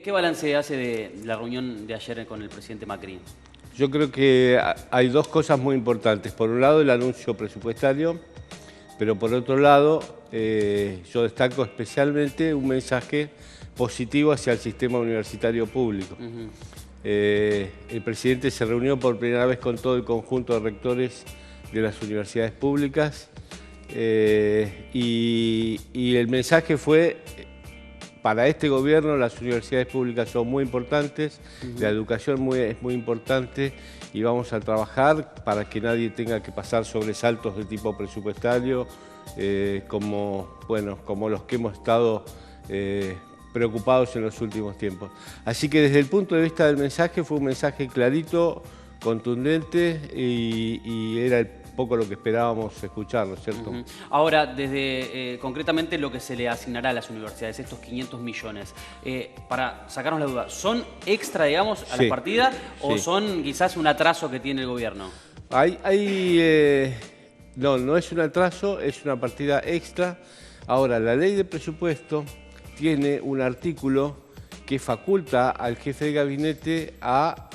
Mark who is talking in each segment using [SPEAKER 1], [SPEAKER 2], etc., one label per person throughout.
[SPEAKER 1] ¿Qué balance hace de la reunión de ayer con el presidente Macri?
[SPEAKER 2] Yo creo que hay dos cosas muy importantes. Por un lado, el anuncio presupuestario, pero por otro lado, yo destaco especialmente un mensaje positivo hacia el sistema universitario público. El presidente se reunió por primera vez con todo el conjunto de rectores de las universidades públicas y el mensaje fue: para este gobierno las universidades públicas son muy importantes, la educación es muy importante y vamos a trabajar para que nadie tenga que pasar sobresaltos de tipo presupuestario como los que hemos estado preocupados en los últimos tiempos. Así que desde el punto de vista del mensaje fue un mensaje clarito, contundente y era poco lo que esperábamos escuchar, ¿no es cierto?
[SPEAKER 1] Ahora, desde concretamente lo que se le asignará a las universidades, estos 500 millones, para sacarnos la duda, ¿son extra, digamos, a la partida o son quizás un atraso que tiene el gobierno?
[SPEAKER 2] No es un atraso, es una partida extra. Ahora, la ley de presupuesto tiene un artículo que faculta al jefe de gabinete a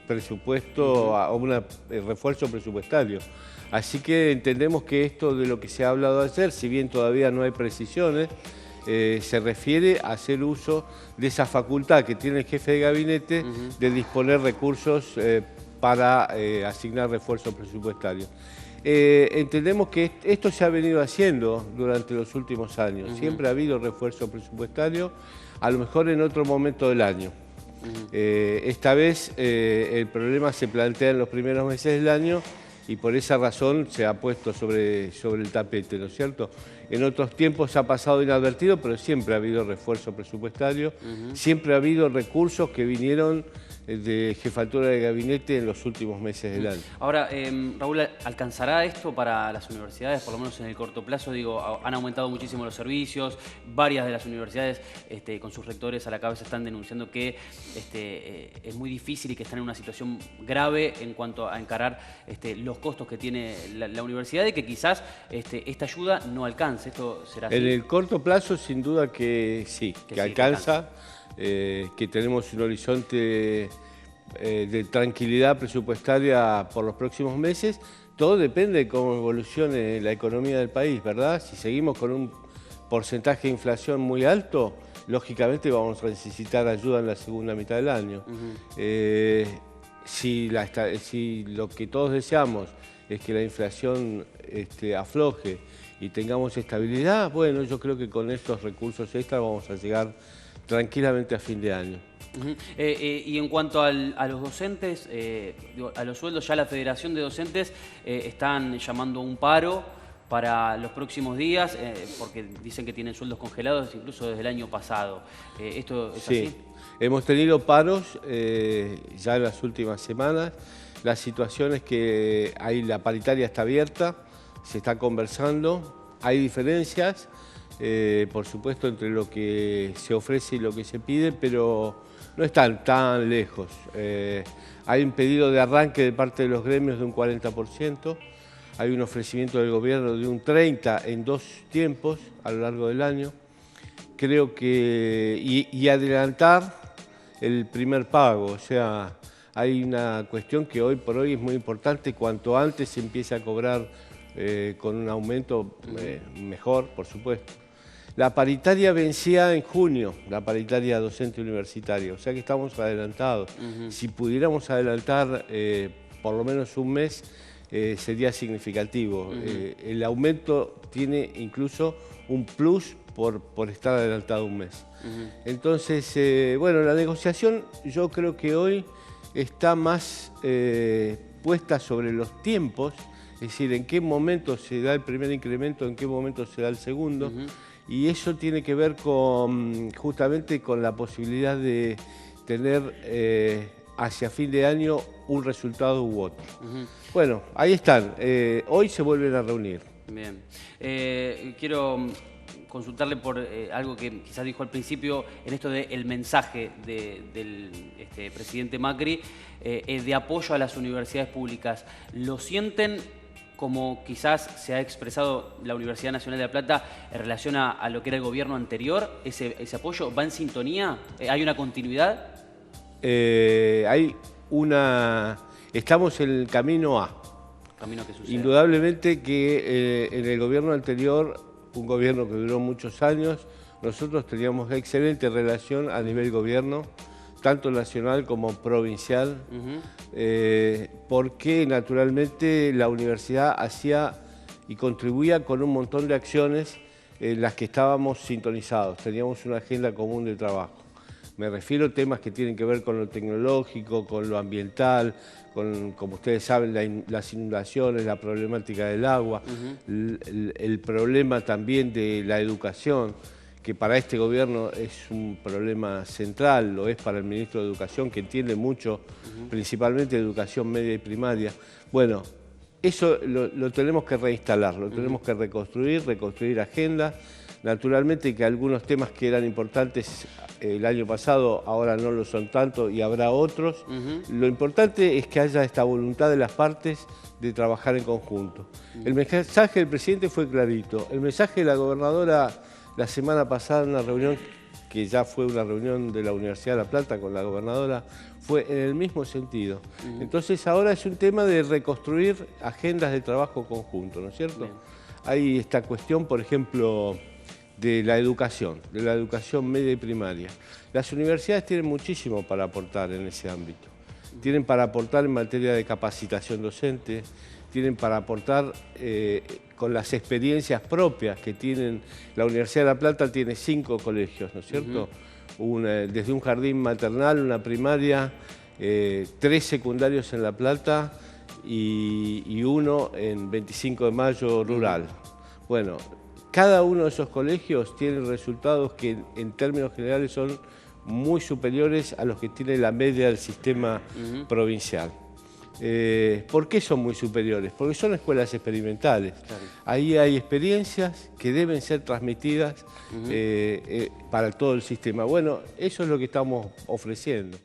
[SPEAKER 2] presupuesto, a un refuerzo presupuestario. Así que entendemos que esto de lo que se ha hablado ayer, si bien todavía no hay precisiones, se refiere a hacer uso de esa facultad que tiene el jefe de gabinete de disponer recursos para asignar refuerzo presupuestario. Entendemos que esto se ha venido haciendo durante los últimos años. Siempre ha habido refuerzo presupuestario, a lo mejor en otro momento del año. Esta vez el problema se plantea en los primeros meses del año y por esa razón se ha puesto sobre el tapete, ¿no es cierto? En otros tiempos ha pasado inadvertido, pero siempre ha habido refuerzo presupuestario, siempre ha habido recursos que vinieron de jefatura de gabinete en los últimos meses del año.
[SPEAKER 1] Ahora, Raúl, ¿alcanzará esto para las universidades, por lo menos en el corto plazo? Digo, han aumentado muchísimo los servicios, varias de las universidades con sus rectores a la cabeza están denunciando que es muy difícil y que están en una situación grave en cuanto a encarar los costos que tiene la universidad y que quizás esta ayuda no alcance. ¿Esto será así?
[SPEAKER 2] En el corto plazo, sin duda que sí, que alcanza. Que tenemos un horizonte de tranquilidad presupuestaria por los próximos meses. Todo depende de cómo evolucione la economía del país, ¿verdad? Si seguimos con un porcentaje de inflación muy alto, lógicamente vamos a necesitar ayuda en la segunda mitad del año. Si lo que todos deseamos es que la inflación afloje y tengamos estabilidad, bueno, yo creo que con estos recursos extras vamos a llegar tranquilamente a fin de año.
[SPEAKER 1] Y en cuanto a los docentes, a los sueldos, ya la Federación de Docentes están llamando a un paro para los próximos días, porque dicen que tienen sueldos congelados incluso desde el año pasado. ¿Esto es así?
[SPEAKER 2] Hemos tenido paros ya en las últimas semanas. La situación es que la paritaria está abierta, se está conversando, hay diferencias, por supuesto, entre lo que se ofrece y lo que se pide, pero no están tan lejos. Hay un pedido de arranque de parte de los gremios de un 40%, hay un ofrecimiento del gobierno de un 30% en 2 tiempos a lo largo del año. Creo que, y adelantar el primer pago, o sea, hay una cuestión que hoy por hoy es muy importante: cuanto antes se empiece a cobrar con un aumento mejor, por supuesto. La paritaria vencía en junio, la paritaria docente universitaria, o sea que estamos adelantados. Si pudiéramos adelantar por lo menos un mes, sería significativo. El aumento tiene incluso un plus por estar adelantado un mes. Entonces, bueno, la negociación yo creo que hoy está más puesta sobre los tiempos, es decir, en qué momento se da el primer incremento, en qué momento se da el segundo. Y eso tiene que ver justamente con la posibilidad de tener hacia fin de año un resultado u otro. Bueno, ahí están. Hoy se vuelven a reunir.
[SPEAKER 1] Bien. Quiero consultarle por algo que quizás dijo al principio, en esto del mensaje del presidente Macri de apoyo a las universidades públicas. ¿Lo sienten como quizás se ha expresado la Universidad Nacional de La Plata en relación a lo que era el gobierno anterior? ¿Ese apoyo va en sintonía? ¿Hay una continuidad?
[SPEAKER 2] Estamos en el camino A.
[SPEAKER 1] Camino que sucede.
[SPEAKER 2] Indudablemente que en el gobierno anterior, un gobierno que duró muchos años, nosotros teníamos excelente relación a nivel gobierno, tanto nacional como provincial, porque naturalmente la universidad hacía y contribuía con un montón de acciones en las que estábamos sintonizados, teníamos una agenda común de trabajo. Me refiero a temas que tienen que ver con lo tecnológico, con lo ambiental, con, como ustedes saben, las inundaciones, la problemática del agua, el problema también de la educación, que para este gobierno es un problema central, lo es para el ministro de Educación, que entiende mucho, principalmente educación media y primaria. Bueno, eso lo tenemos que reinstalar, lo tenemos que reconstruir agendas. Naturalmente que algunos temas que eran importantes el año pasado ahora no lo son tanto y habrá otros. Lo importante es que haya esta voluntad de las partes de trabajar en conjunto. El mensaje del presidente fue clarito. El mensaje de la gobernadora la semana pasada en una reunión, que ya fue una reunión de la Universidad de La Plata con la gobernadora, fue en el mismo sentido. Entonces ahora es un tema de reconstruir agendas de trabajo conjunto, ¿no es cierto? Bien. Hay esta cuestión, por ejemplo, de la educación media y primaria. Las universidades tienen muchísimo para aportar en ese ámbito. Tienen para aportar en materia de capacitación docente, tienen para aportar con las experiencias propias que tienen. La Universidad de La Plata tiene 5 colegios, ¿no es cierto? Desde un jardín maternal, una primaria, 3 secundarios en La Plata y uno en 25 de Mayo rural. Bueno, cada uno de esos colegios tiene resultados que en términos generales son muy superiores a los que tiene la media del sistema provincial. ¿Por qué son muy superiores? Porque son escuelas experimentales. Claro. Ahí hay experiencias que deben ser transmitidas para todo el sistema. Bueno, eso es lo que estamos ofreciendo.